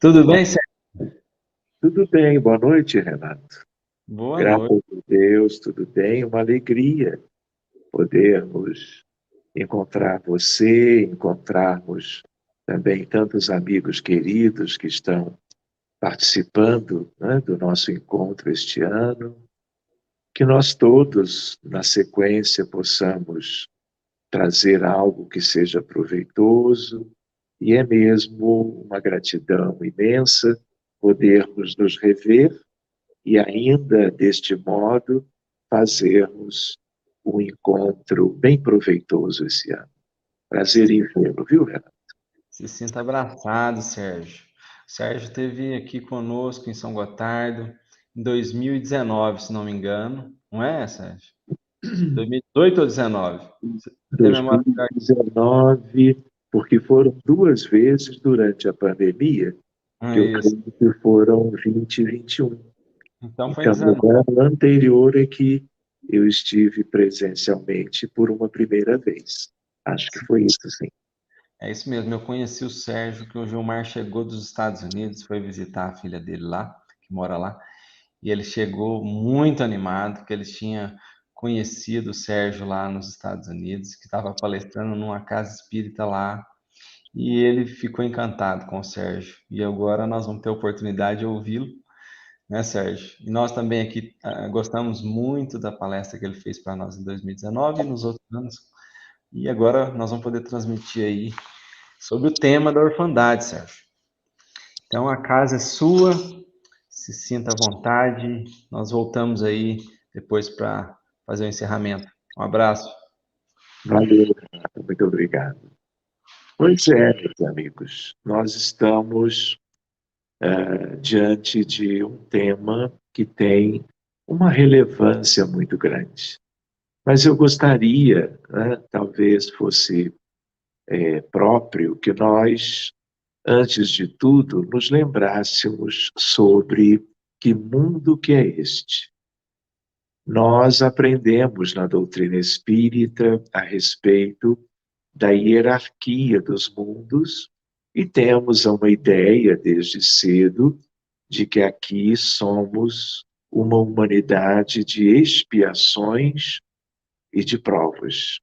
Tudo bem, Sérgio? Tudo bem, boa noite, Renato. Boa Graças noite. a Deus, tudo bem. Uma alegria podermos encontrar você, encontrarmos também tantos amigos queridos que estão participando, né, do nosso encontro este ano. Que nós todos, na sequência, possamos trazer algo que seja proveitoso, e é mesmo uma gratidão imensa podermos nos rever e ainda deste modo fazermos um encontro bem proveitoso esse ano. Prazer em vê-lo, viu, Renato? Se sinta abraçado, Sérgio. O Sérgio esteve aqui conosco em São Gotardo em 2019, se não me engano. Não é, Sérgio? 2018 ou 19? Você tem memória certa? 2019, porque foram duas vezes durante a pandemia, que Ah, eu isso. creio que foram 20 e 21. Então foi em Então, 19. no ano anterior é que eu estive presencialmente por uma primeira vez. Acho que foi isso, sim. É isso mesmo. Eu conheci o Sérgio, que o Gilmar chegou dos Estados Unidos, foi visitar a filha dele lá, que mora lá. E ele chegou muito animado, que ele tinha conhecido o Sérgio lá nos Estados Unidos, que estava palestrando numa casa espírita lá, e ele ficou encantado com o Sérgio. E agora nós vamos ter a oportunidade de ouvi-lo, né, Sérgio? E nós também aqui gostamos muito da palestra que ele fez para nós em 2019 e nos outros anos. E agora nós vamos poder transmitir aí sobre o tema da orfandade, Sérgio. Então a casa é sua, se sinta à vontade. Nós voltamos aí depois para fazer o encerramento. Um abraço. Valeu, Renato. Muito obrigado. Pois é, meus amigos, nós estamos diante de um tema que tem uma relevância muito grande. Mas eu gostaria, né, talvez fosse próprio, que nós, antes de tudo, nos lembrássemos sobre que mundo que é este. Nós aprendemos na doutrina espírita a respeito da hierarquia dos mundos e temos uma ideia desde cedo de que aqui somos uma humanidade de expiações e de provas.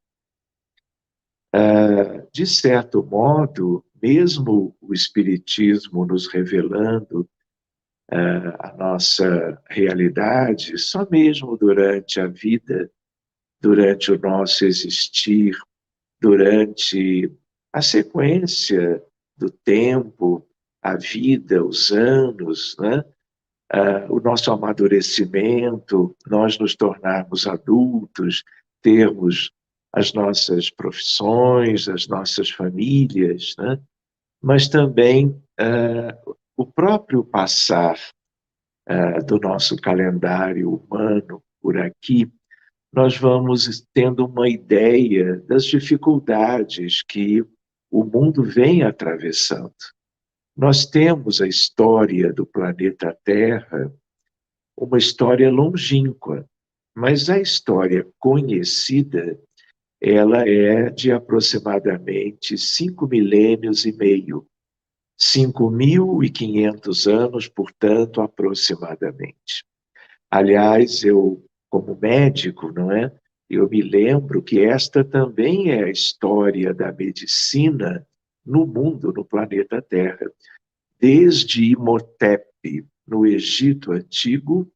De certo modo, mesmo o Espiritismo nos revelando a nossa realidade, só mesmo durante a vida, durante o nosso existir, durante a sequência do tempo, a vida, os anos, né? O nosso amadurecimento, nós nos tornarmos adultos, termos as nossas profissões, as nossas famílias, né? Mas também o próprio passar do nosso calendário humano por aqui, nós vamos tendo uma ideia das dificuldades que o mundo vem atravessando. Nós temos a história do planeta Terra, uma história longínqua, mas a história conhecida, ela é de aproximadamente 5 milênios e meio, 5.500 anos, portanto, aproximadamente. Aliás, eu, como médico, não é? Eu me lembro que esta também é a história da medicina no mundo, no planeta Terra. Desde Imhotep, no Egito Antigo,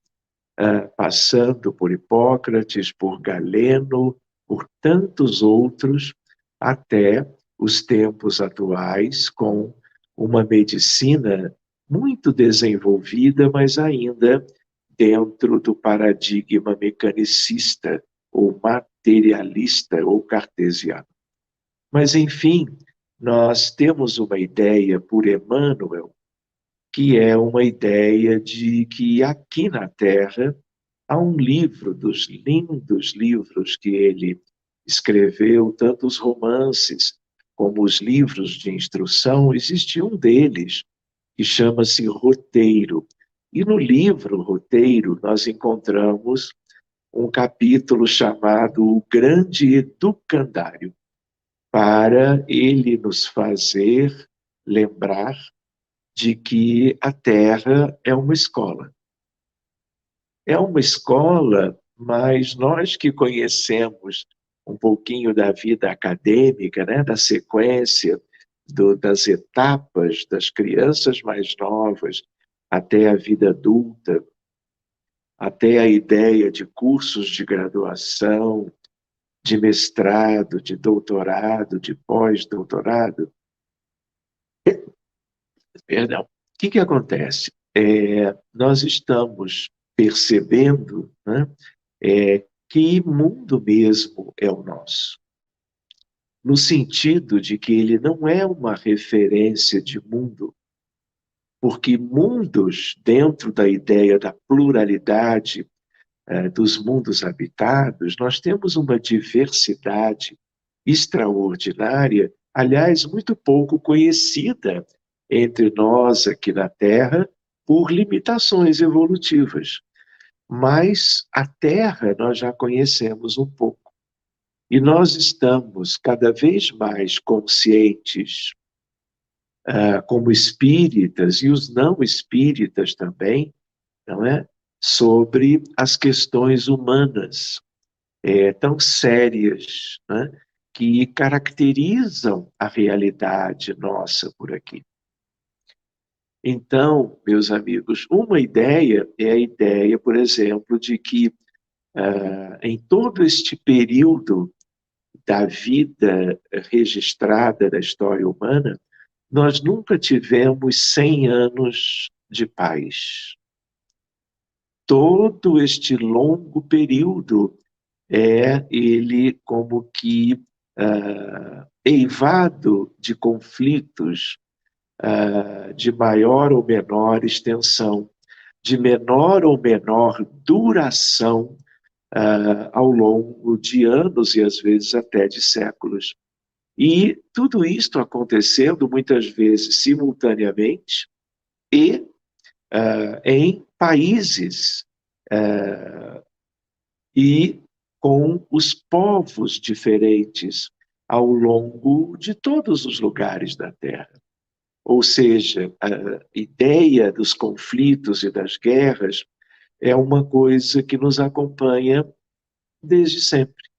passando por Hipócrates, por Galeno, por tantos outros, até os tempos atuais, com uma medicina muito desenvolvida, mas ainda dentro do paradigma mecanicista, ou materialista, ou cartesiano. Mas, enfim, nós temos uma ideia por Emmanuel, que é uma ideia de que aqui na Terra há um livro dos lindos livros que ele escreveu, tanto os romances como os livros de instrução, existe um deles que chama-se Roteiro. E no livro Roteiro nós encontramos um capítulo chamado O Grande Educandário, para ele nos fazer lembrar de que a Terra é uma escola. É uma escola, mas nós que conhecemos um pouquinho da vida acadêmica, né, da sequência das etapas das crianças mais novas até a vida adulta, até a ideia de cursos de graduação, de mestrado, de doutorado, de pós-doutorado, perdão. O que acontece? Nós estamos percebendo, né, que mundo mesmo é o nosso, no sentido de que ele não é uma referência de mundo, porque mundos, dentro da ideia da pluralidade dos mundos habitados, nós temos uma diversidade extraordinária, aliás, muito pouco conhecida entre nós aqui na Terra por limitações evolutivas. Mas a Terra nós já conhecemos um pouco. E nós estamos cada vez mais conscientes, como espíritas e os não espíritas também, não é? Sobre as questões humanas tão sérias, né? Que caracterizam a realidade nossa por aqui. Então, meus amigos, uma ideia é a ideia, por exemplo, de que em todo este período da vida registrada da história humana, nós nunca tivemos 100 anos de paz. Todo este longo período ele como que eivado de conflitos de maior ou menor extensão, de menor ou menor duração ao longo de anos e às vezes até de séculos. E tudo isto acontecendo muitas vezes simultaneamente e em países e com os povos diferentes ao longo de todos os lugares da Terra. Ou seja, a ideia dos conflitos e das guerras é uma coisa que nos acompanha desde sempre.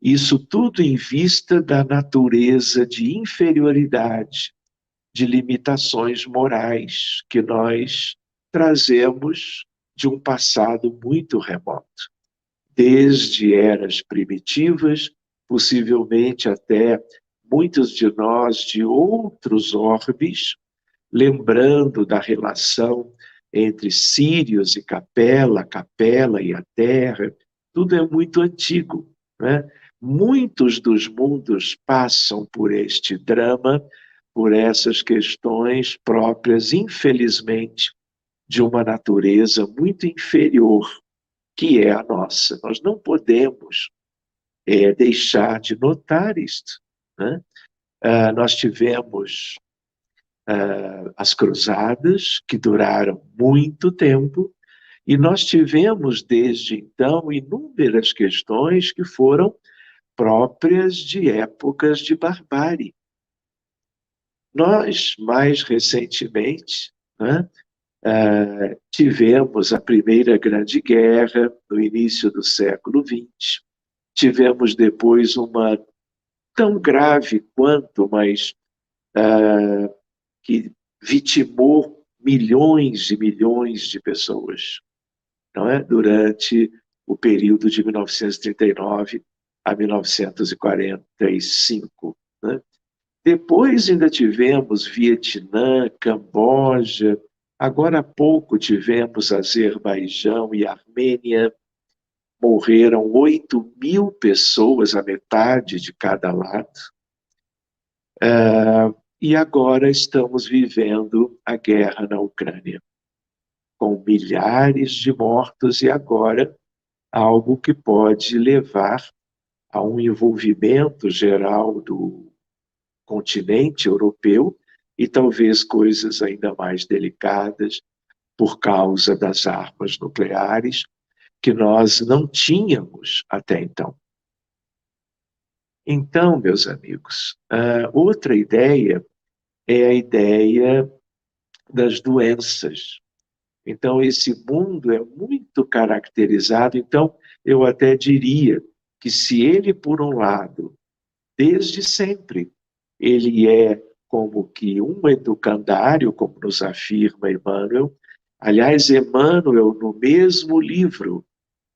Isso tudo em vista da natureza de inferioridade, de limitações morais que nós trazemos de um passado muito remoto, desde eras primitivas, possivelmente até muitos de nós de outros orbes, lembrando da relação entre Sírios e Capela, Capela e a Terra, tudo é muito antigo, né? Muitos dos mundos passam por este drama, por essas questões próprias, infelizmente, de uma natureza muito inferior, que é a nossa. Nós não podemos deixar de notar isto, né? Nós tivemos as cruzadas, que duraram muito tempo, e nós tivemos, desde então, inúmeras questões que foram próprias de épocas de barbárie. Nós, mais recentemente, né, tivemos a Primeira Grande Guerra, no início do século XX, tivemos depois uma tão grave quanto, mas que vitimou milhões e milhões de pessoas, não é? Durante o período de 1939 a 1945. Né? Depois ainda tivemos Vietnã, Camboja, agora há pouco tivemos Azerbaijão e Armênia, morreram 8.000 pessoas, a metade de cada lado. E agora estamos vivendo a guerra na Ucrânia, com milhares de mortos e agora algo que pode levar a um envolvimento geral do continente europeu e talvez coisas ainda mais delicadas por causa das armas nucleares que nós não tínhamos até então. Então, meus amigos, outra ideia é a ideia das doenças. Então, esse mundo é muito caracterizado. Então, eu até diria que se ele, por um lado, desde sempre, ele é como que um educandário, como nos afirma Emmanuel. Aliás, Emmanuel, no mesmo livro,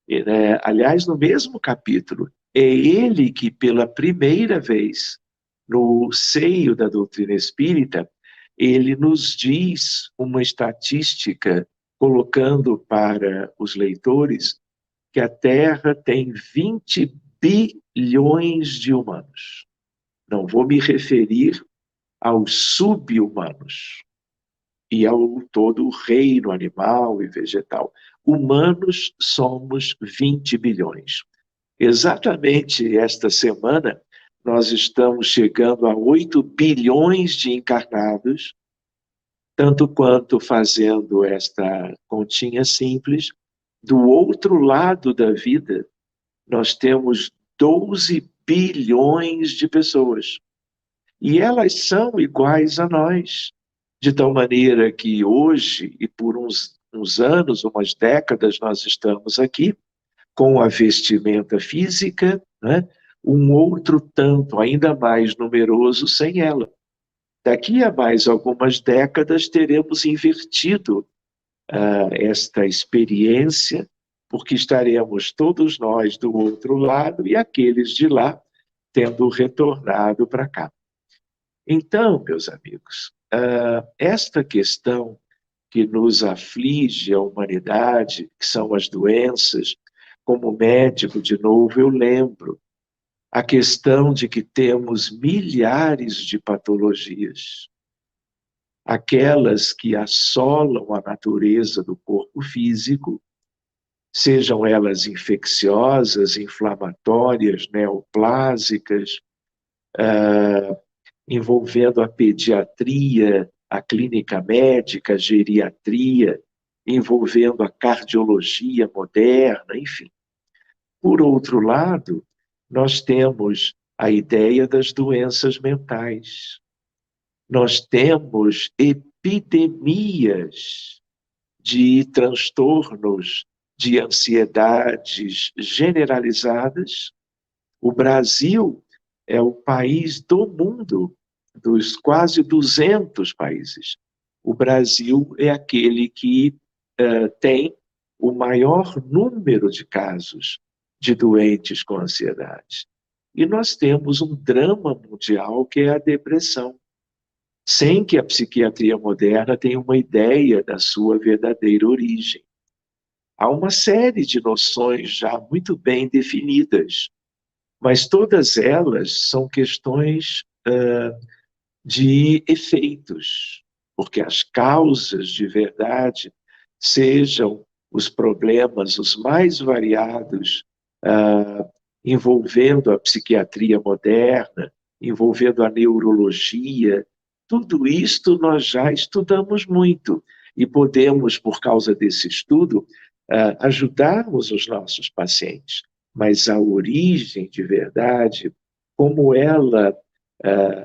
né, aliás, no mesmo capítulo, é ele que, pela primeira vez, no seio da doutrina espírita, ele nos diz uma estatística, colocando para os leitores que a Terra tem 20 bilhões de humanos. Não vou me referir aos sub-humanos e ao todo o reino animal e vegetal. Humanos somos 20 bilhões. Exatamente esta semana, nós estamos chegando a 8 bilhões de encarnados, tanto quanto fazendo esta continha simples. Do outro lado da vida, nós temos 12 bilhões de pessoas. E elas são iguais a nós, de tal maneira que hoje, e por uns anos, umas décadas, nós estamos aqui, com a vestimenta física, né? Um outro tanto, ainda mais numeroso, sem ela. Daqui a mais algumas décadas, teremos invertido esta experiência, porque estaremos todos nós do outro lado e aqueles de lá tendo retornado para cá. Então, meus amigos, esta questão que nos aflige a humanidade, que são as doenças, como médico, de novo, eu lembro a questão de que temos milhares de patologias, aquelas que assolam a natureza do corpo físico, sejam elas infecciosas, inflamatórias, neoplásicas, envolvendo a pediatria, a clínica médica, a geriatria, envolvendo a cardiologia moderna, enfim. Por outro lado, nós temos a ideia das doenças mentais. Nós temos epidemias de transtornos, de ansiedades generalizadas. O Brasil é o país do mundo, dos quase 200 países. O Brasil é aquele que tem o maior número de casos de doentes com ansiedade. E nós temos um drama mundial que é a depressão, sem que a psiquiatria moderna tenha uma ideia da sua verdadeira origem. Há uma série de noções já muito bem definidas, mas todas elas são questões de efeitos, porque as causas de verdade, sejam os problemas os mais variados, envolvendo a psiquiatria moderna, envolvendo a neurologia, tudo isto nós já estudamos muito e podemos, por causa desse estudo, ajudarmos os nossos pacientes. Mas a origem de verdade, como ela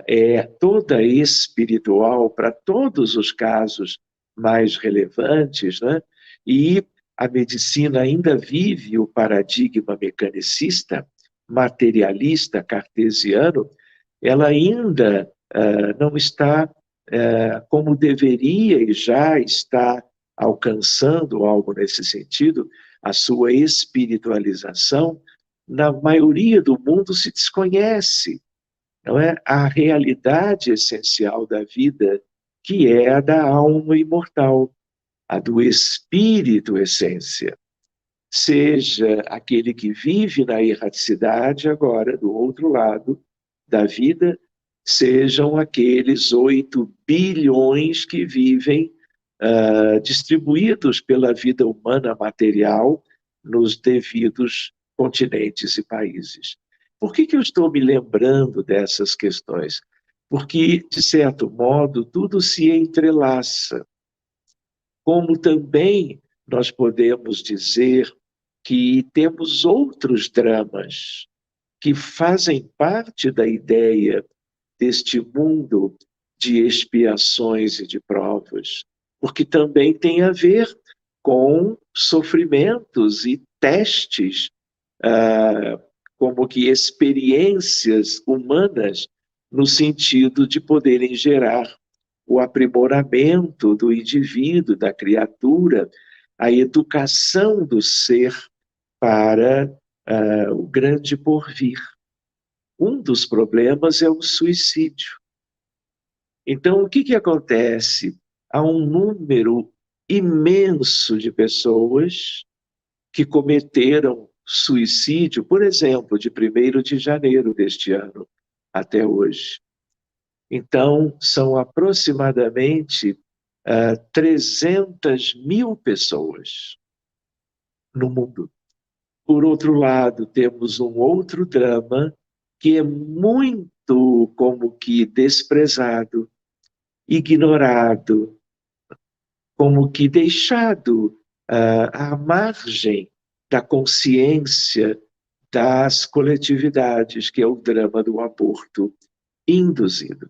é toda espiritual para todos os casos mais relevantes, né? E a medicina ainda vive o paradigma mecanicista, materialista, cartesiano, ela ainda não está como deveria e já está alcançando algo nesse sentido, a sua espiritualização, na maioria do mundo se desconhece, não é? A realidade essencial da vida, que é a da alma imortal, a do espírito essência. Seja aquele que vive na erraticidade agora, do outro lado da vida, sejam aqueles 8 bilhões que vivem distribuídos pela vida humana material nos devidos continentes e países. Por que eu estou me lembrando dessas questões? Porque, de certo modo, tudo se entrelaça. Como também nós podemos dizer que temos outros dramas que fazem parte da ideia deste mundo de expiações e de provas. porque também tem a ver com sofrimentos e testes, como que experiências humanas, no sentido de poderem gerar o aprimoramento do indivíduo, da criatura, a educação do ser para o grande porvir. Um dos problemas é o suicídio. Então, o que acontece? Há um número imenso de pessoas que cometeram suicídio, por exemplo, de 1º de janeiro deste ano até hoje. Então, são aproximadamente 300 mil pessoas no mundo. Por outro lado, temos um outro drama que é muito como que desprezado, ignorado, como que deixado à margem da consciência das coletividades, que é o drama do aborto induzido.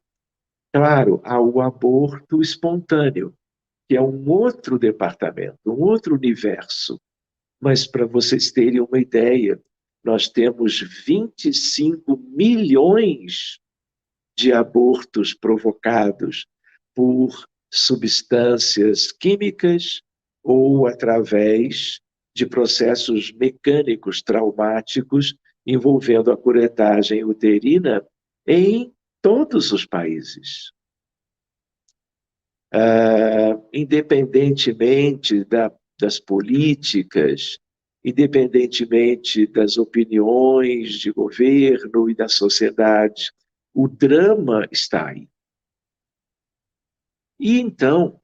Claro, há o aborto espontâneo, que é um outro departamento, um outro universo. Mas, para vocês terem uma ideia, nós temos 25 milhões de abortos provocados por substâncias químicas ou através de processos mecânicos traumáticos envolvendo a curetagem uterina em todos os países. Independentemente das políticas, independentemente das opiniões de governo e da sociedade, o drama está aí. E então,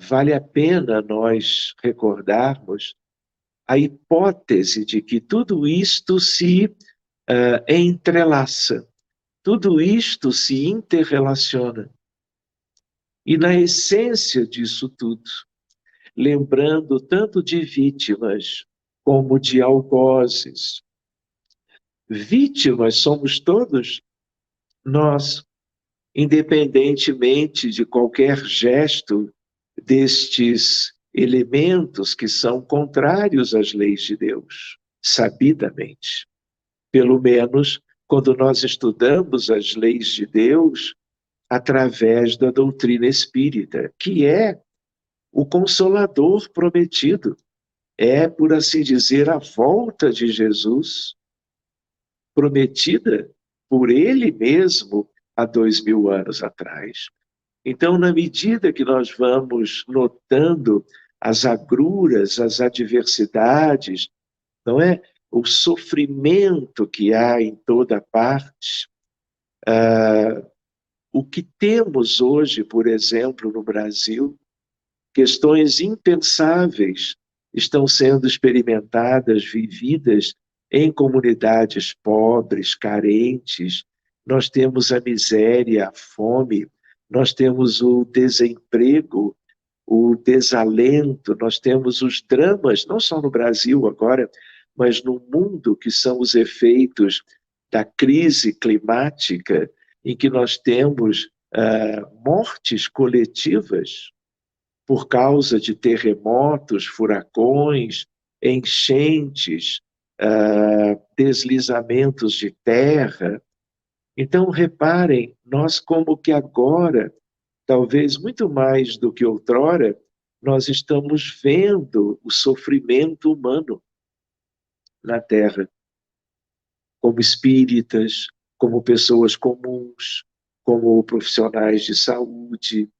vale a pena nós recordarmos a hipótese de que tudo isto se entrelaça, tudo isto se interrelaciona. E na essência disso tudo, lembrando tanto de vítimas como de algozes. Vítimas somos todos nós, independentemente de qualquer gesto destes elementos que são contrários às leis de Deus, sabidamente. Pelo menos quando nós estudamos as leis de Deus através da doutrina espírita, que é o Consolador prometido. É, por assim dizer, a volta de Jesus, prometida por Ele mesmo há 2000 anos atrás. Então, na medida que nós vamos notando as agruras, as adversidades, não é? O sofrimento que há em toda parte, o que temos hoje, por exemplo, no Brasil, questões impensáveis estão sendo experimentadas, vividas em comunidades pobres, carentes. Nós temos a miséria, a fome, nós temos o desemprego, o desalento, nós temos os dramas, não só no Brasil agora, mas no mundo, que são os efeitos da crise climática, em que nós temos mortes coletivas por causa de terremotos, furacões, enchentes, deslizamentos de terra. Então, reparem, nós como que agora, talvez muito mais do que outrora, nós estamos vendo o sofrimento humano na Terra, como espíritas, como pessoas comuns, como profissionais de saúde,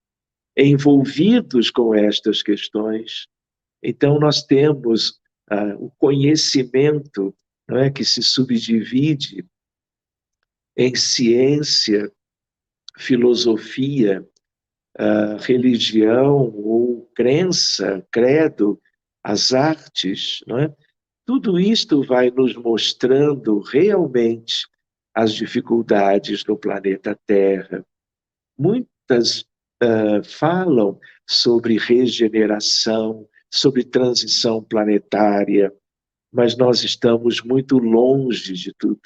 envolvidos com estas questões. Então, nós temos o conhecimento, não é, que se subdivide em ciência, filosofia, religião ou crença, credo, as artes, não é? Tudo isto vai nos mostrando realmente as dificuldades no planeta Terra. Muitas falam sobre regeneração, sobre transição planetária, mas nós estamos muito longe de tudo.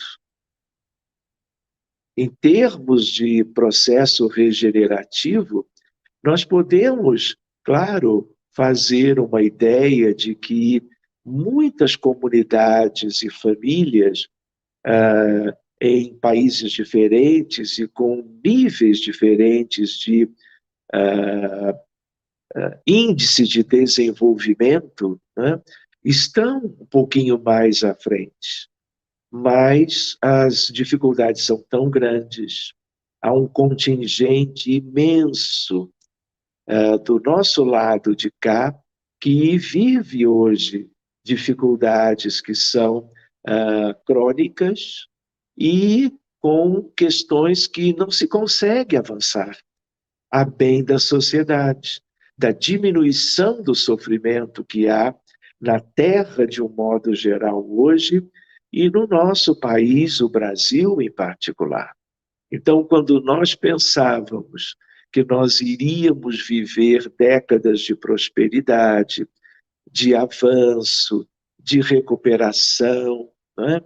Em termos de processo regenerativo, nós podemos claro, fazer uma ideia de que muitas comunidades e famílias em países diferentes e com níveis diferentes de índice de desenvolvimento, né, estão um pouquinho mais à frente. Mas as dificuldades são tão grandes, há um contingente imenso do nosso lado de cá que vive hoje dificuldades que são crônicas e com questões que não se consegue avançar a bem da sociedade, da diminuição do sofrimento que há na Terra de um modo geral hoje e no nosso país, o Brasil em particular. Então, quando nós pensávamos que nós iríamos viver décadas de prosperidade, de avanço, de recuperação, né,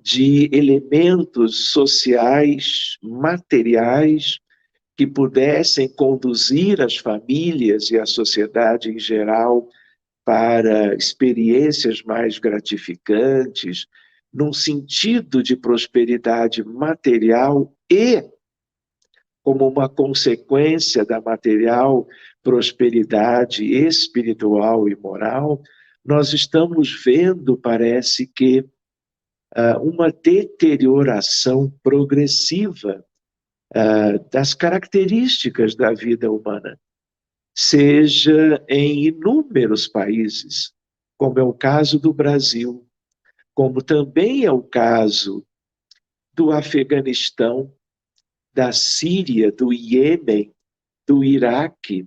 de elementos sociais, materiais, que pudessem conduzir as famílias e a sociedade em geral para experiências mais gratificantes, num sentido de prosperidade material e, como uma consequência da material, prosperidade espiritual e moral, nós estamos vendo, parece que, uma deterioração progressiva das características da vida humana, seja em inúmeros países, como é o caso do Brasil, como também é o caso do Afeganistão, da Síria, do Iêmen, do Iraque,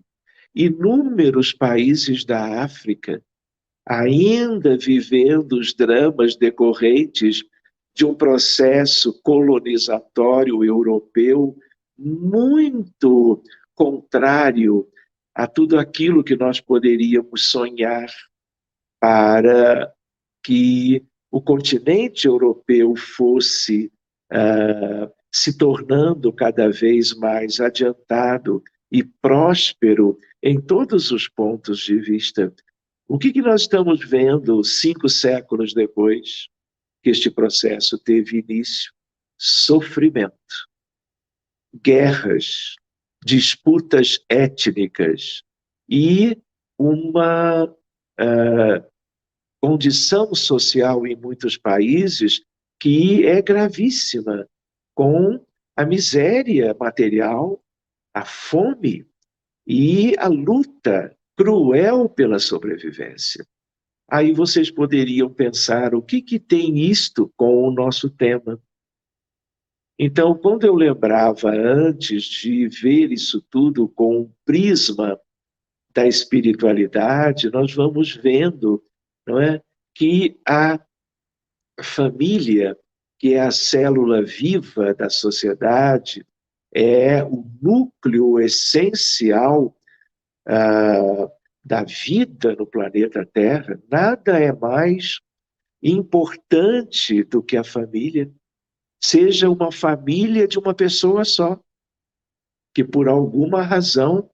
inúmeros países da África, ainda vivendo os dramas decorrentes de um processo colonizatório europeu muito contrário a tudo aquilo que nós poderíamos sonhar para que o continente europeu fosse se tornando cada vez mais adiantado e próspero em todos os pontos de vista. O que nós estamos vendo 5 séculos depois que este processo teve início? Sofrimento, guerras, disputas étnicas e uma condição social em muitos países que é gravíssima, com a miséria material, a fome e a luta cruel pela sobrevivência. Aí vocês poderiam pensar, o que tem isto com o nosso tema? Então, quando eu lembrava antes de ver isso tudo com um prisma da espiritualidade, nós vamos vendo, não é, que a família, que é a célula viva da sociedade, é o núcleo essencial da vida no planeta Terra. Nada é mais importante do que a família, seja uma família de uma pessoa só, que por alguma razão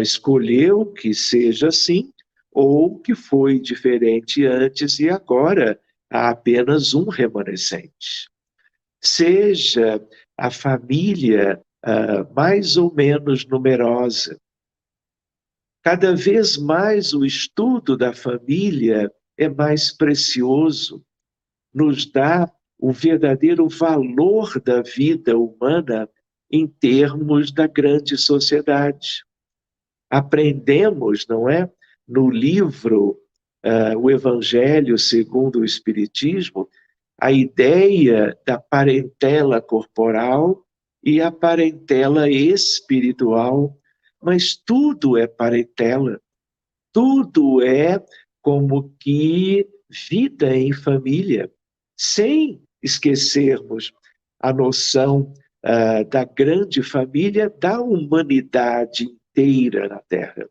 escolheu que seja assim, ou que foi diferente antes e agora há apenas um remanescente. Seja a família mais ou menos numerosa. Cada vez mais o estudo da família é mais precioso, nos dá o verdadeiro valor da vida humana em termos da grande sociedade. Aprendemos, não é, no livro O Evangelho segundo o Espiritismo, a ideia da parentela corporal e a parentela espiritual, mas tudo é parentela, tudo é como que vida em família, sem esquecermos a noção da grande família da humanidade inteira na Terra,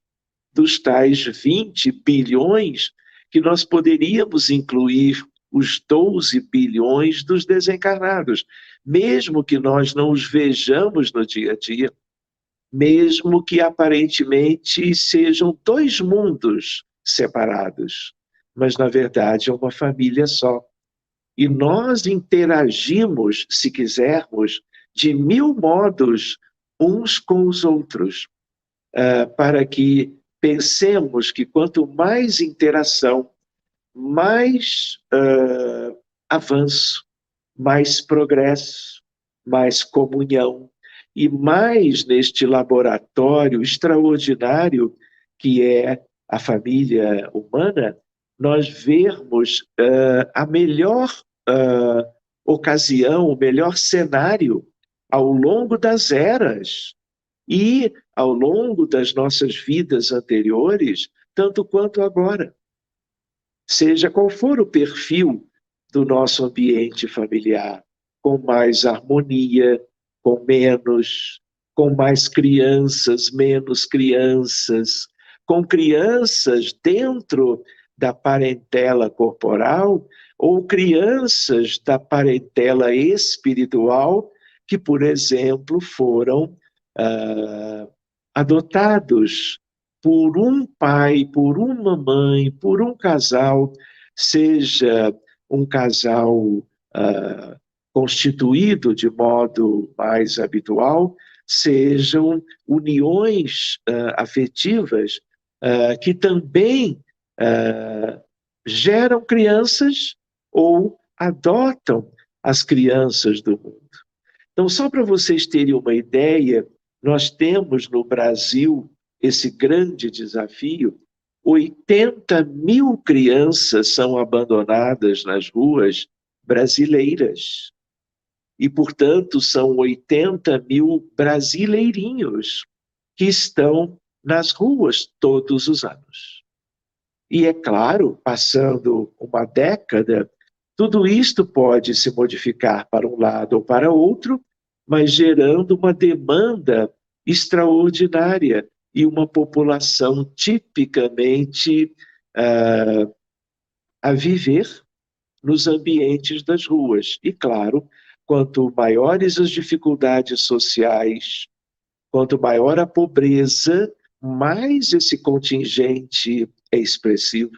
dos tais 20 bilhões que nós poderíamos incluir os 12 bilhões dos desencarnados, mesmo que nós não os vejamos no dia a dia. mesmo que aparentemente sejam dois mundos separados, mas na verdade é uma família só. E nós interagimos, se quisermos, de mil modos uns com os outros, para que pensemos que quanto mais interação, mais avanço, mais progresso, mais comunhão e mais neste laboratório extraordinário que é a família humana, nós vermos a melhor ocasião, o melhor cenário ao longo das eras e ao longo das nossas vidas anteriores, tanto quanto agora. Seja qual for o perfil do nosso ambiente familiar, com mais harmonia, com menos, com mais crianças, menos crianças, com crianças dentro da parentela corporal ou crianças da parentela espiritual que, por exemplo, foram adotados por um pai, por uma mãe, por um casal, seja um casal constituído de modo mais habitual, sejam uniões afetivas que também geram crianças ou adotam as crianças do mundo. Então, só para vocês terem uma ideia, nós temos no Brasil esse grande desafio: 80 mil crianças são abandonadas nas ruas brasileiras. E, portanto, são 80 mil brasileirinhos que estão nas ruas todos os anos. E, é claro, passando uma década, tudo isto pode se modificar para um lado ou para outro, mas gerando uma demanda extraordinária e uma população tipicamente a viver nos ambientes das ruas. E, claro, quanto maiores as dificuldades sociais, quanto maior a pobreza, mais esse contingente é expressivo.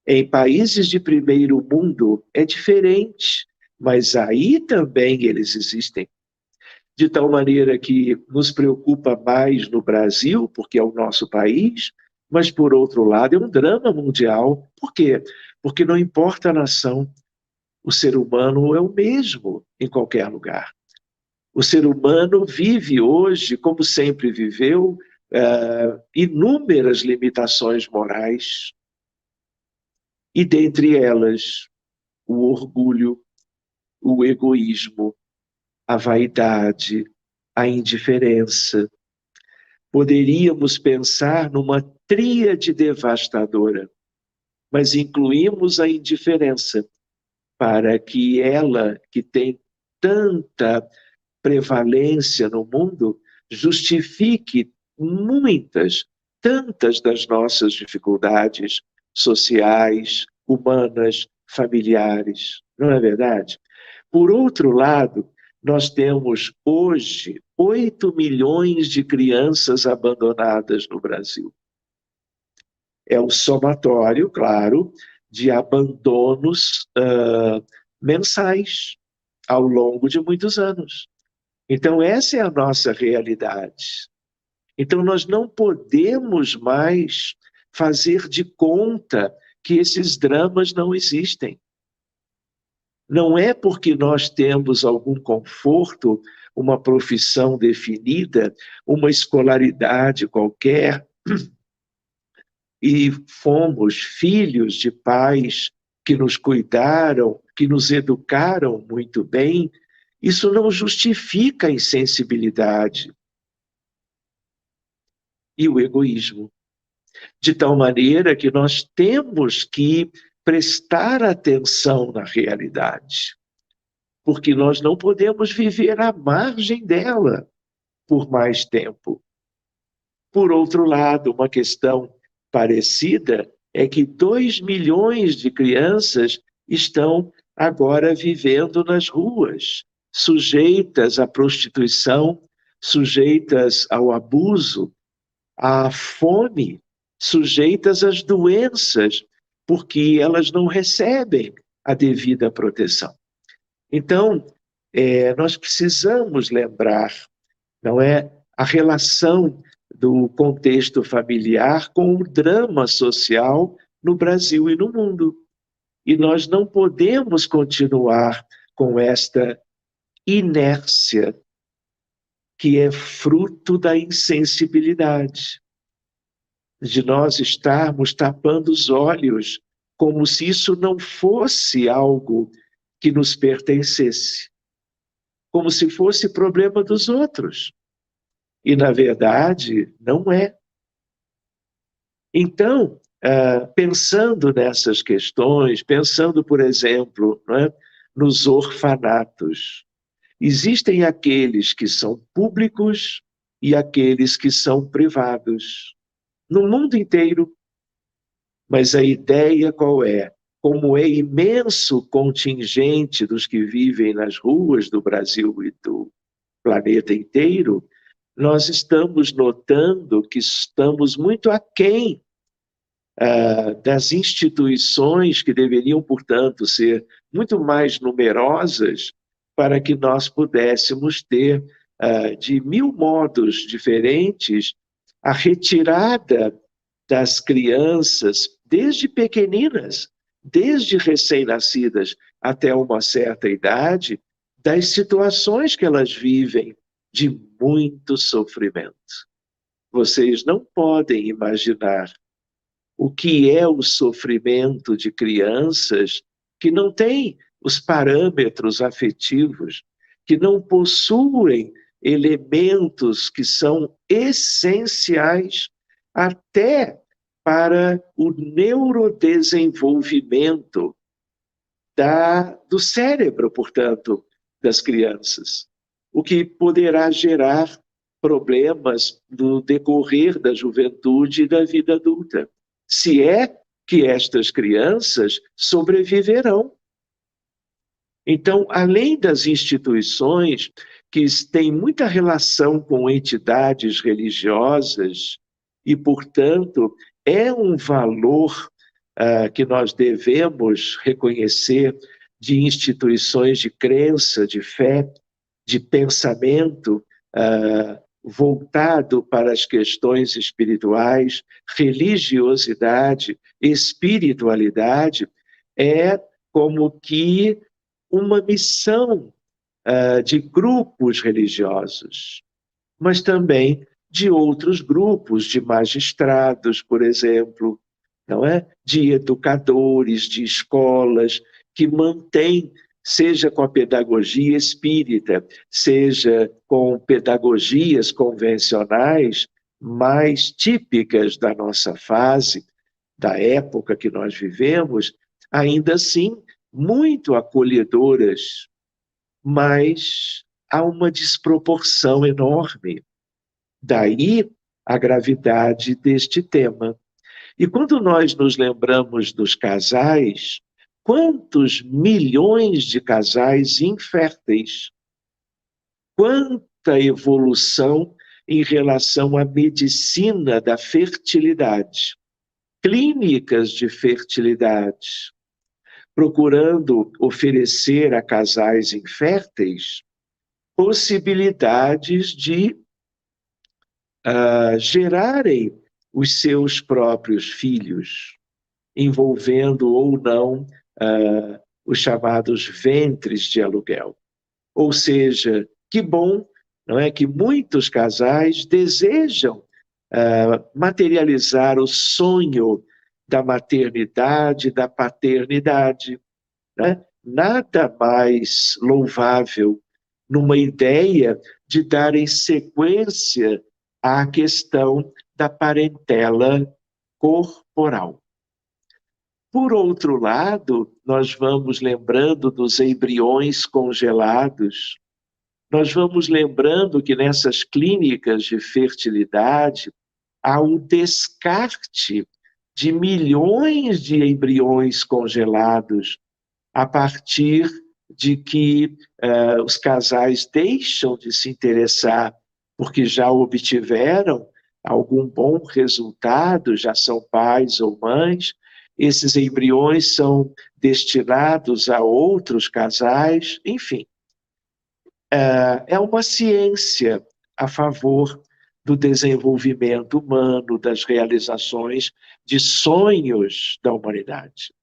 Em países de primeiro mundo é diferente, mas aí também eles existem. De tal maneira que nos preocupa mais no Brasil, porque é o nosso país, mas, por outro lado, é um drama mundial. Por quê? Porque não importa a nação, o ser humano é o mesmo em qualquer lugar. O ser humano vive hoje, como sempre viveu, inúmeras limitações morais, e dentre elas o orgulho, o egoísmo, a vaidade, a indiferença. Poderíamos pensar numa tríade devastadora, mas incluímos a indiferença para que ela, que tem tanta prevalência no mundo, justifique tantas das nossas dificuldades sociais, humanas, familiares. Não é verdade? Por outro lado, nós temos hoje 8 milhões de crianças abandonadas no Brasil. É o somatório, claro, de abandonos mensais ao longo de muitos anos. Então, essa é a nossa realidade. Então, nós não podemos mais fazer de conta que esses dramas não existem. Não é porque nós temos algum conforto, uma profissão definida, uma escolaridade qualquer, e fomos filhos de pais que nos cuidaram, que nos educaram muito bem, isso não justifica a insensibilidade e o egoísmo. De tal maneira que nós temos que prestar atenção na realidade, porque nós não podemos viver à margem dela por mais tempo. Por outro lado, uma questão parecida é que 2 milhões de crianças estão agora vivendo nas ruas, sujeitas à prostituição, sujeitas ao abuso, à fome, sujeitas às doenças, porque elas não recebem a devida proteção. Então, nós precisamos lembrar, não é, a relação do contexto familiar com o drama social no Brasil e no mundo. E nós não podemos continuar com esta inércia que é fruto da insensibilidade, de nós estarmos tapando os olhos como se isso não fosse algo que nos pertencesse, como se fosse problema dos outros. E, na verdade, não é. Então, pensando nessas questões, pensando, por exemplo, não é, nos orfanatos, existem aqueles que são públicos e aqueles que são privados, no mundo inteiro. Mas a ideia qual é? Como é imenso o contingente dos que vivem nas ruas do Brasil e do planeta inteiro, nós estamos notando que estamos muito aquém das instituições que deveriam, portanto, ser muito mais numerosas para que nós pudéssemos ter, de mil modos diferentes, a retirada das crianças, desde pequeninas, desde recém-nascidas até uma certa idade, das situações que elas vivem de muito sofrimento. Vocês não podem imaginar o que é o sofrimento de crianças que não têm os parâmetros afetivos, que não possuem elementos que são essenciais até para o neurodesenvolvimento do cérebro, portanto, das crianças, o que poderá gerar problemas no decorrer da juventude e da vida adulta, se é que estas crianças sobreviverão. Então, além das instituições que têm muita relação com entidades religiosas e, portanto, é um valor que nós devemos reconhecer de instituições de crença, de fé, de pensamento voltado para as questões espirituais, religiosidade, espiritualidade, é como que uma missão de grupos religiosos, mas também de outros grupos, de magistrados, por exemplo, não é? De educadores, de escolas, que mantêm, seja com a pedagogia espírita, seja com pedagogias convencionais mais típicas da nossa fase, da época que nós vivemos, ainda assim muito acolhedoras, mas há uma desproporção enorme. Daí a gravidade deste tema. E quando nós nos lembramos dos casais, quantos milhões de casais inférteis, quanta evolução em relação à medicina da fertilidade, clínicas de fertilidade, procurando oferecer a casais inférteis possibilidades de gerarem os seus próprios filhos, envolvendo ou não os chamados ventres de aluguel. Ou seja, que bom, não é, que muitos casais desejam materializar o sonho da maternidade, da paternidade, né? Nada mais louvável numa ideia de darem sequência à questão da parentela corporal. Por outro lado, nós vamos lembrando dos embriões congelados, nós vamos lembrando que nessas clínicas de fertilidade há o descarte de milhões de embriões congelados a partir de que os casais deixam de se interessar porque já obtiveram algum bom resultado, já são pais ou mães, esses embriões são destinados a outros casais, enfim. É uma ciência a favor do desenvolvimento humano, das realizações de sonhos da humanidade.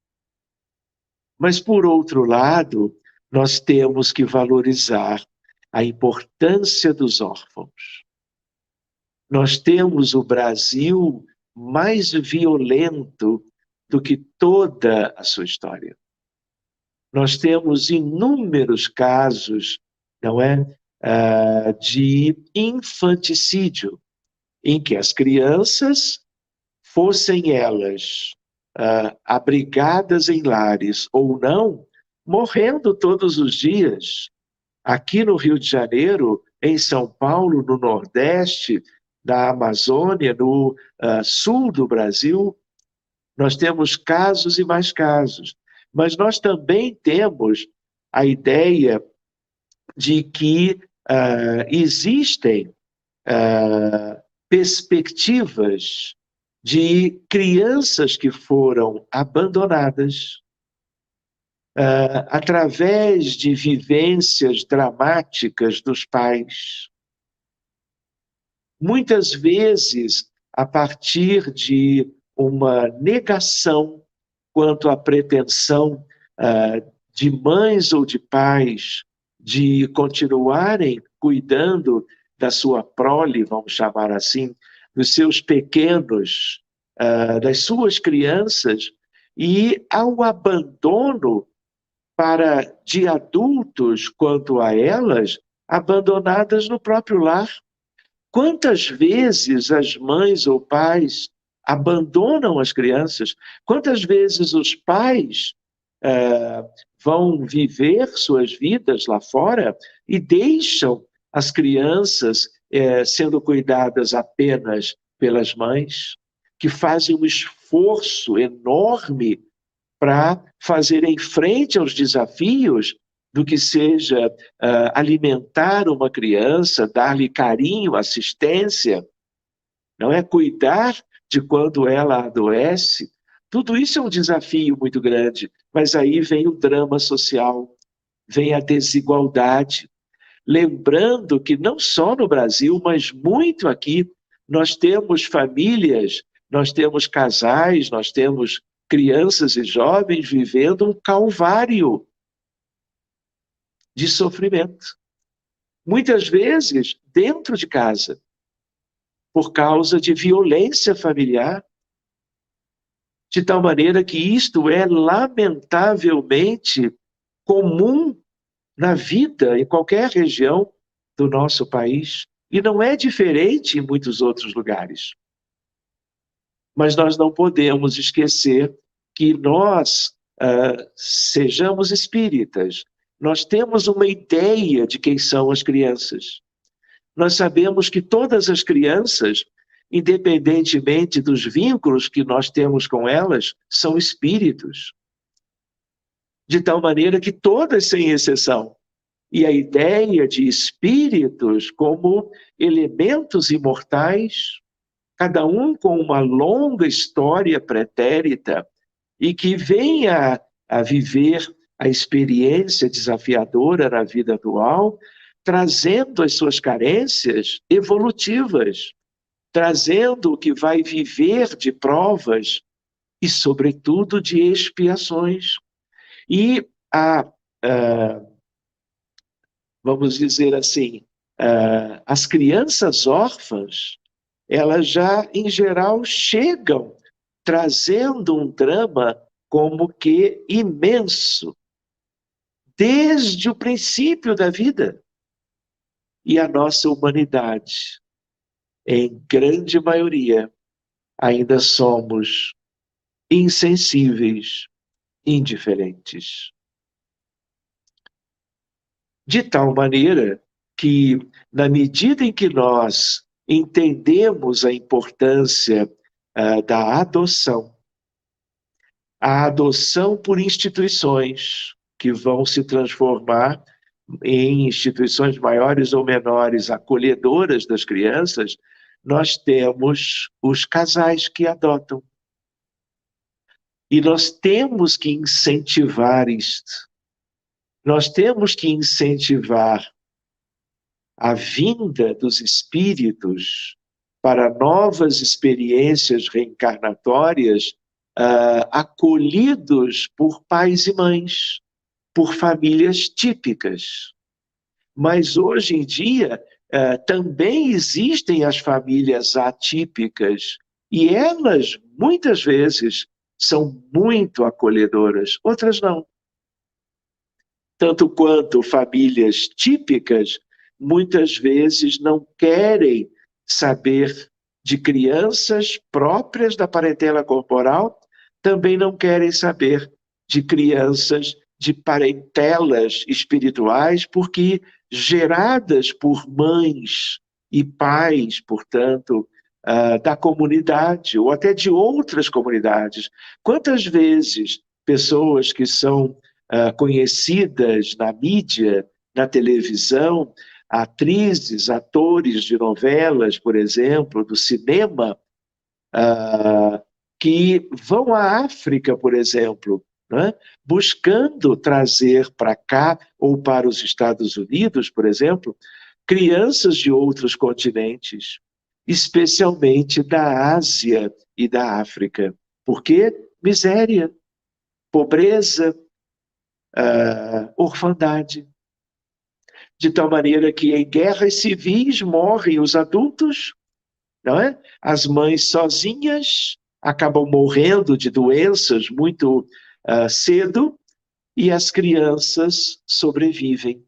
Mas, por outro lado, nós temos que valorizar a importância dos órfãos. Nós temos o Brasil mais violento do que toda a sua história. Nós temos inúmeros casos, não é, de infanticídio, em que as crianças, fossem elas abrigadas em lares ou não, morrendo todos os dias. Aqui no Rio de Janeiro, em São Paulo, no Nordeste, na Amazônia, no sul do Brasil, nós temos casos e mais casos. Mas nós também temos a ideia de que existem perspectivas de crianças que foram abandonadas através de vivências dramáticas dos pais. Muitas vezes, a partir de uma negação quanto à pretensão de mães ou de pais de continuarem cuidando da sua prole, vamos chamar assim, dos seus pequenos, das suas crianças, e ao abandono de adultos quanto a elas, abandonadas no próprio lar. Quantas vezes as mães ou pais abandonam as crianças? Quantas vezes os pais vão viver suas vidas lá fora e deixam as crianças sendo cuidadas apenas pelas mães, que fazem um esforço enorme para fazerem frente aos desafios do que seja alimentar uma criança, dar-lhe carinho, assistência, não é? Cuidar de quando ela adoece. Tudo isso é um desafio muito grande, mas aí vem o drama social, vem a desigualdade. Lembrando que não só no Brasil, mas muito aqui, nós temos famílias, nós temos casais, nós temos crianças e jovens vivendo um calvário de sofrimento. Muitas vezes dentro de casa, por causa de violência familiar, de tal maneira que isto é lamentavelmente comum na vida em qualquer região do nosso país, e não é diferente em muitos outros lugares. Mas nós não podemos esquecer que nós sejamos espíritas. Nós temos uma ideia de quem são as crianças. Nós sabemos que todas as crianças, independentemente dos vínculos que nós temos com elas, são espíritos. De tal maneira que todas, sem exceção. E a ideia de espíritos como elementos imortais, cada um com uma longa história pretérita e que venha a viver a experiência desafiadora na vida atual, trazendo as suas carências evolutivas, trazendo o que vai viver de provas e, sobretudo, de expiações. E vamos dizer assim, as crianças órfãs, elas já, em geral, chegam trazendo um drama como que imenso, desde o princípio da vida. E a nossa humanidade, em grande maioria, ainda somos insensíveis, indiferentes. De tal maneira que, na medida em que nós entendemos a importância da adoção, a adoção por instituições que vão se transformar em instituições maiores ou menores acolhedoras das crianças, nós temos os casais que adotam. E nós temos que incentivar isto. Nós temos que incentivar a vinda dos espíritos para novas experiências reencarnatórias, acolhidos por pais e mães, por famílias típicas. Mas hoje em dia também existem as famílias atípicas e elas muitas vezes são muito acolhedoras, outras não. Tanto quanto famílias típicas muitas vezes não querem saber de crianças próprias da parentela corporal, também não querem saber de crianças de parentelas espirituais, porque geradas por mães e pais, portanto, da comunidade, ou até de outras comunidades. Quantas vezes pessoas que são conhecidas na mídia, na televisão, atrizes, atores de novelas, por exemplo, do cinema, que vão à África, por exemplo, né, buscando trazer para cá, ou para os Estados Unidos, por exemplo, crianças de outros continentes, especialmente da Ásia e da África. Por quê? Miséria, pobreza, orfandade. De tal maneira que em guerras civis morrem os adultos, não é? As mães sozinhas acabam morrendo de doenças muito cedo e as crianças sobrevivem.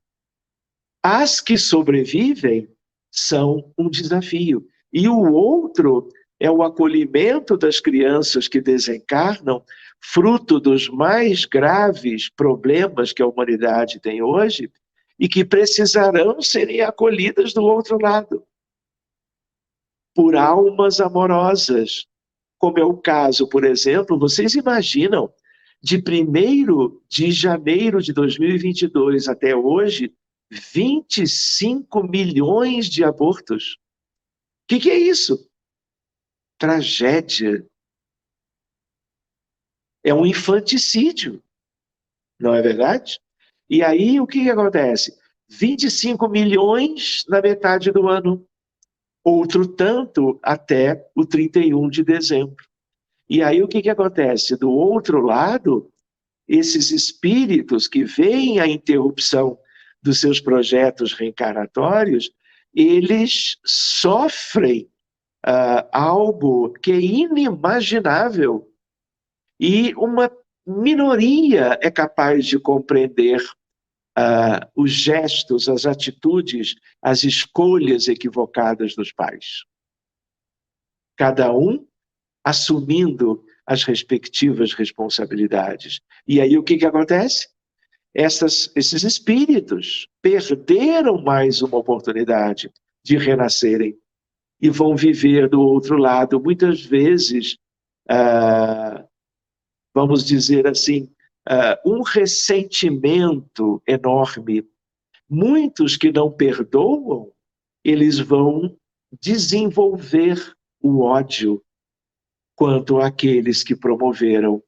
As que sobrevivem são um desafio. E o outro é o acolhimento das crianças que desencarnam, fruto dos mais graves problemas que a humanidade tem hoje, e que precisarão serem acolhidas do outro lado, por almas amorosas, como é o caso, por exemplo, vocês imaginam, de 1º de janeiro de 2022 até hoje, 25 milhões de abortos. O que é isso? Tragédia. É um infanticídio, não é verdade? E aí, o que acontece? 25 milhões na metade do ano. Outro tanto até o 31 de dezembro. E aí, o que acontece? Do outro lado, esses espíritos que veem a interrupção dos seus projetos reencarnatórios, eles sofrem algo que é inimaginável. E uma minoria é capaz de compreender os gestos, as atitudes, as escolhas equivocadas dos pais. Cada um assumindo as respectivas responsabilidades. E aí o que acontece? Esses espíritos perderam mais uma oportunidade de renascerem e vão viver do outro lado, muitas vezes, vamos dizer assim, um ressentimento enorme. Muitos que não perdoam, eles vão desenvolver o ódio quanto àqueles que promoveram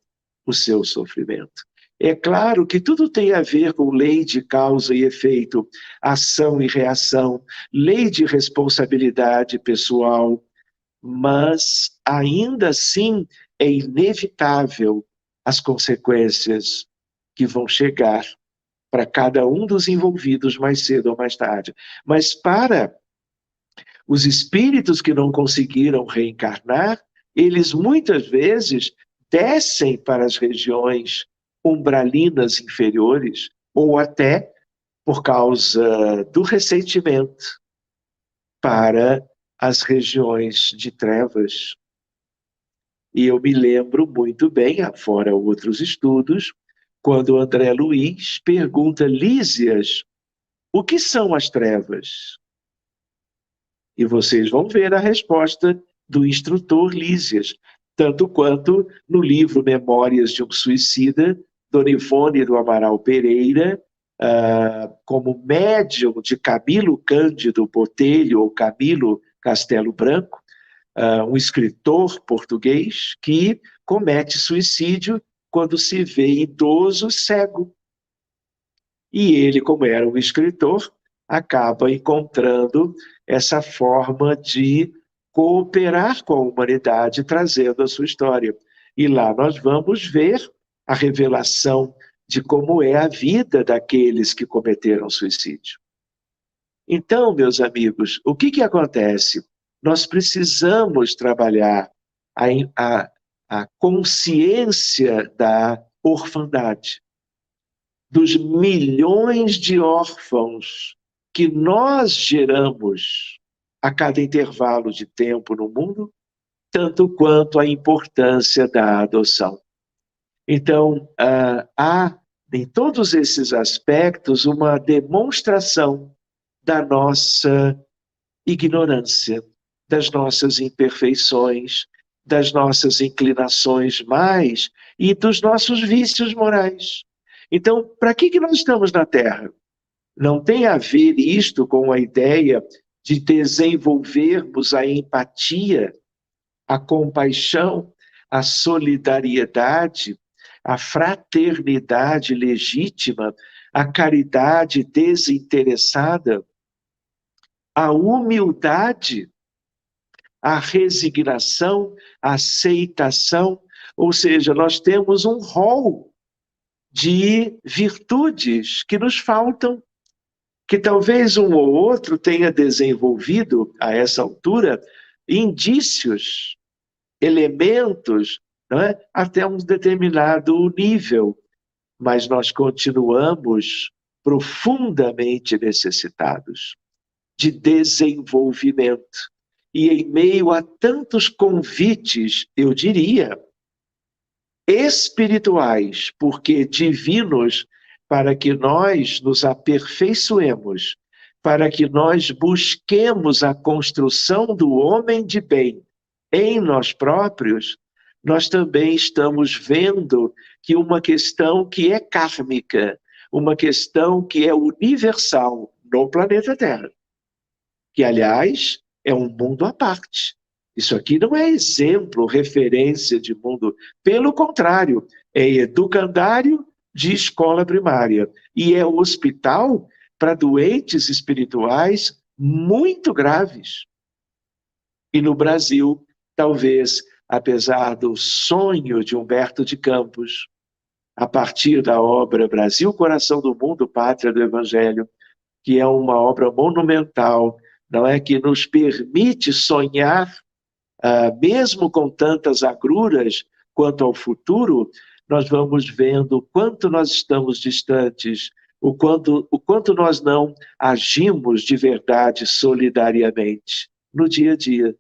o seu sofrimento. É claro que tudo tem a ver com lei de causa e efeito, ação e reação, lei de responsabilidade pessoal, mas ainda assim é inevitável as consequências que vão chegar para cada um dos envolvidos mais cedo ou mais tarde. Mas para os espíritos que não conseguiram reencarnar, eles muitas vezes descem para as regiões umbralinas inferiores, ou até, por causa do ressentimento, para as regiões de trevas. E eu me lembro muito bem, afora outros estudos, quando André Luiz pergunta: Lísias, o que são as trevas? E vocês vão ver a resposta do instrutor Lísias, tanto quanto no livro Memórias de um Suicida, Dona Ivone do Amaral Pereira como médium de Camilo Cândido Botelho, ou Camilo Castelo Branco, um escritor português que comete suicídio quando se vê idoso cego. E ele, como era um escritor, acaba encontrando essa forma de cooperar com a humanidade, trazendo a sua história. E lá nós vamos ver a revelação de como é a vida daqueles que cometeram suicídio. Então, meus amigos, o que acontece? Nós precisamos trabalhar a consciência da orfandade, dos milhões de órfãos que nós geramos a cada intervalo de tempo no mundo, tanto quanto a importância da adoção. Então, há em todos esses aspectos uma demonstração da nossa ignorância, das nossas imperfeições, das nossas inclinações mais e dos nossos vícios morais. Então, para que nós estamos na Terra? Não tem a ver isto com a ideia de desenvolvermos a empatia, a compaixão, a solidariedade, a fraternidade legítima, a caridade desinteressada, a humildade, a resignação, a aceitação, ou seja, nós temos um rol de virtudes que nos faltam, que talvez um ou outro tenha desenvolvido, a essa altura, indícios, elementos, não é? Até um determinado nível, mas nós continuamos profundamente necessitados de desenvolvimento. E em meio a tantos convites, eu diria, espirituais, porque divinos, para que nós nos aperfeiçoemos, para que nós busquemos a construção do homem de bem em nós próprios, nós também estamos vendo que uma questão que é kármica, uma questão que é universal no planeta Terra, que, aliás, é um mundo à parte. Isso aqui não é exemplo, referência de mundo. Pelo contrário, é educandário de escola primária. E é hospital para doentes espirituais muito graves. E no Brasil, talvez, apesar do sonho de Humberto de Campos, a partir da obra Brasil, Coração do Mundo, Pátria do Evangelho, que é uma obra monumental, não é, que nos permite sonhar, mesmo com tantas agruras quanto ao futuro, nós vamos vendo o quanto nós estamos distantes, o quanto nós não agimos de verdade solidariamente no dia a dia,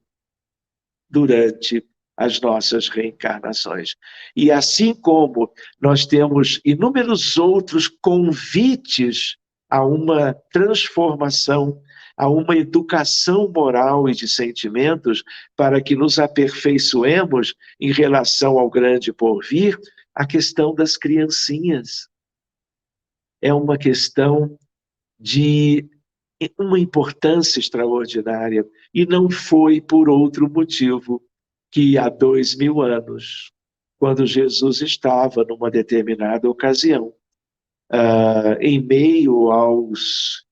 durante as nossas reencarnações. E assim como nós temos inúmeros outros convites a uma transformação, a uma educação moral e de sentimentos para que nos aperfeiçoemos em relação ao grande porvir, a questão das criancinhas. É uma questão de uma importância extraordinária, e não foi por outro motivo que há 2000 anos, quando Jesus estava numa determinada ocasião, em meio aos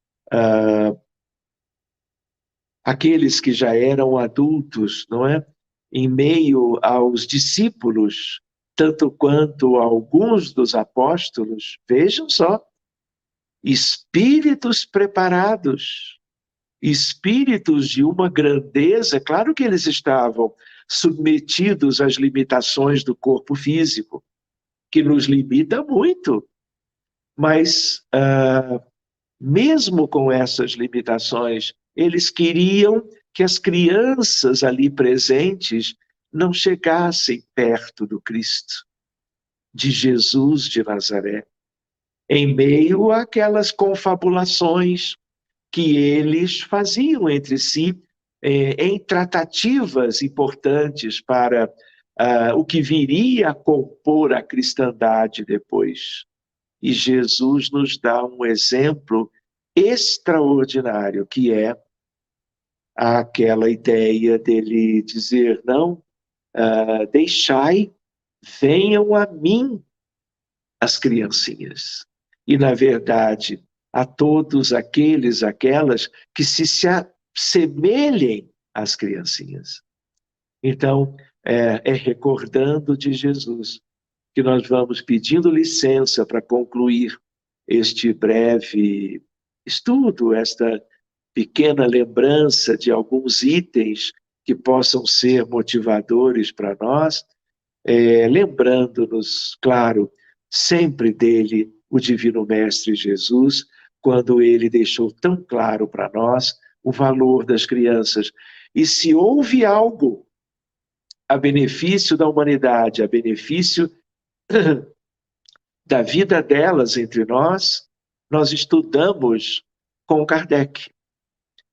aqueles que já eram adultos, não é? Em meio aos discípulos, tanto quanto alguns dos apóstolos, vejam só, espíritos preparados, espíritos de uma grandeza, claro que eles estavam submetidos às limitações do corpo físico, que nos limita muito, mas mesmo com essas limitações, eles queriam que as crianças ali presentes não chegassem perto do Cristo, de Jesus de Nazaré, em meio àquelas confabulações que eles faziam entre si, em tratativas importantes para o que viria a compor a cristandade depois. e Jesus nos dá um exemplo extraordinário, que é aquela ideia dele dizer, não, deixai, venham a mim as criancinhas. E, na verdade, a todos aquelas que se assemelhem às criancinhas. Então, é recordando de Jesus que nós vamos pedindo licença para concluir este breve estudo, esta pequena lembrança de alguns itens que possam ser motivadores para nós, lembrando-nos, claro, sempre dele, o Divino Mestre Jesus, quando ele deixou tão claro para nós o valor das crianças. E se houve algo a benefício da humanidade, a benefício da vida delas entre nós estudamos com Kardec.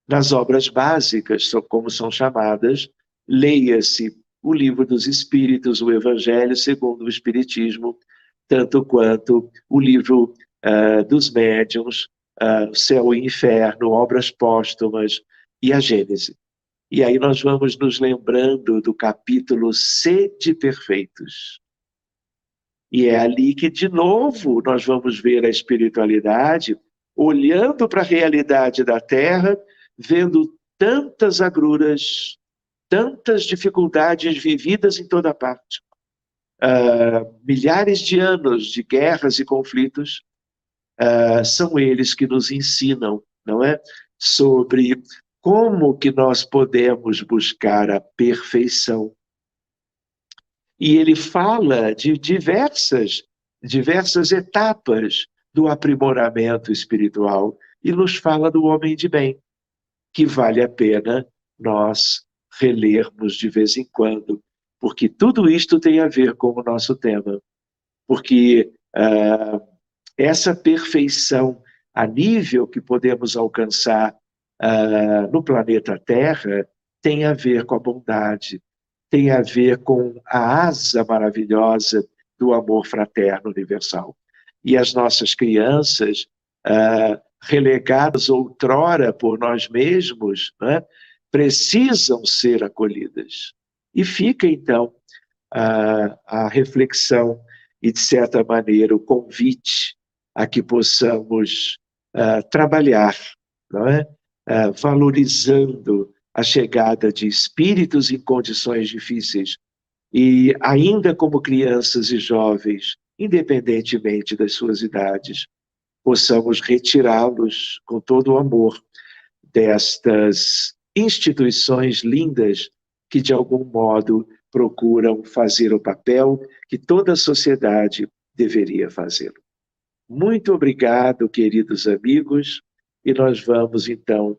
Nas obras básicas, como são chamadas, leia-se o Livro dos Espíritos, o Evangelho segundo o Espiritismo, tanto quanto o livro dos médiuns, Céu e Inferno, Obras Póstumas e a Gênese. E aí nós vamos nos lembrando do capítulo Sede Perfeitos. E é ali que, de novo, nós vamos ver a espiritualidade olhando para a realidade da Terra, vendo tantas agruras, tantas dificuldades vividas em toda parte. Milhares de anos de guerras e conflitos, são eles que nos ensinam, não é? Sobre como que nós podemos buscar a perfeição. E ele fala de diversas etapas do aprimoramento espiritual e nos fala do homem de bem, que vale a pena nós relermos de vez em quando, porque tudo isto tem a ver com o nosso tema. Porque essa perfeição a nível que podemos alcançar no planeta Terra tem a ver com a bondade, tem a ver com a asa maravilhosa do amor fraterno universal. E as nossas crianças, relegadas outrora por nós mesmos, né, precisam ser acolhidas. E fica, então, a reflexão e, de certa maneira, o convite a que possamos trabalhar, não é? Valorizando a chegada de espíritos em condições difíceis e, ainda como crianças e jovens, independentemente das suas idades, possamos retirá-los com todo o amor destas instituições lindas que, de algum modo, procuram fazer o papel que toda a sociedade deveria fazer. Muito obrigado, queridos amigos, e nós vamos, então,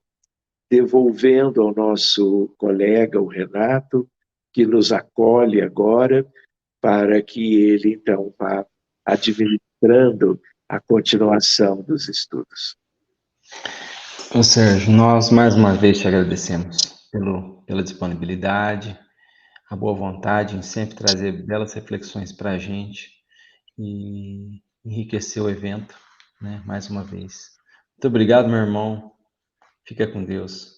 devolvendo ao nosso colega, o Renato, que nos acolhe agora, para que ele, então, vá administrando a continuação dos estudos. Ô Sérgio, nós mais uma vez te agradecemos pela disponibilidade, a boa vontade em sempre trazer belas reflexões para a gente e enriquecer o evento, né, mais uma vez. Muito obrigado, meu irmão. Fica com Deus.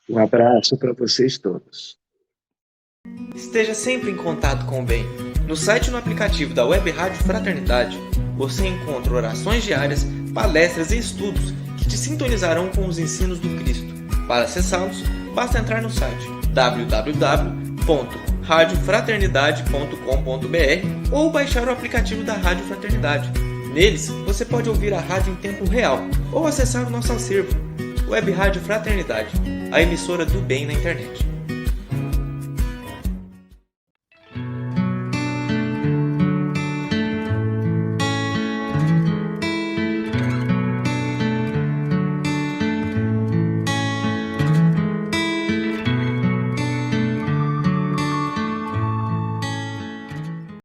Um abraço para vocês todos. Esteja sempre em contato com o bem. No site e no aplicativo da Web Rádio Fraternidade, você encontra orações diárias, palestras e estudos que te sintonizarão com os ensinos do Cristo. Para acessá-los, basta entrar no site www.radiofraternidade.com.br ou baixar o aplicativo da Rádio Fraternidade. Neles, você pode ouvir a rádio em tempo real ou acessar o nosso acervo, Web Rádio Fraternidade, a emissora do bem na internet.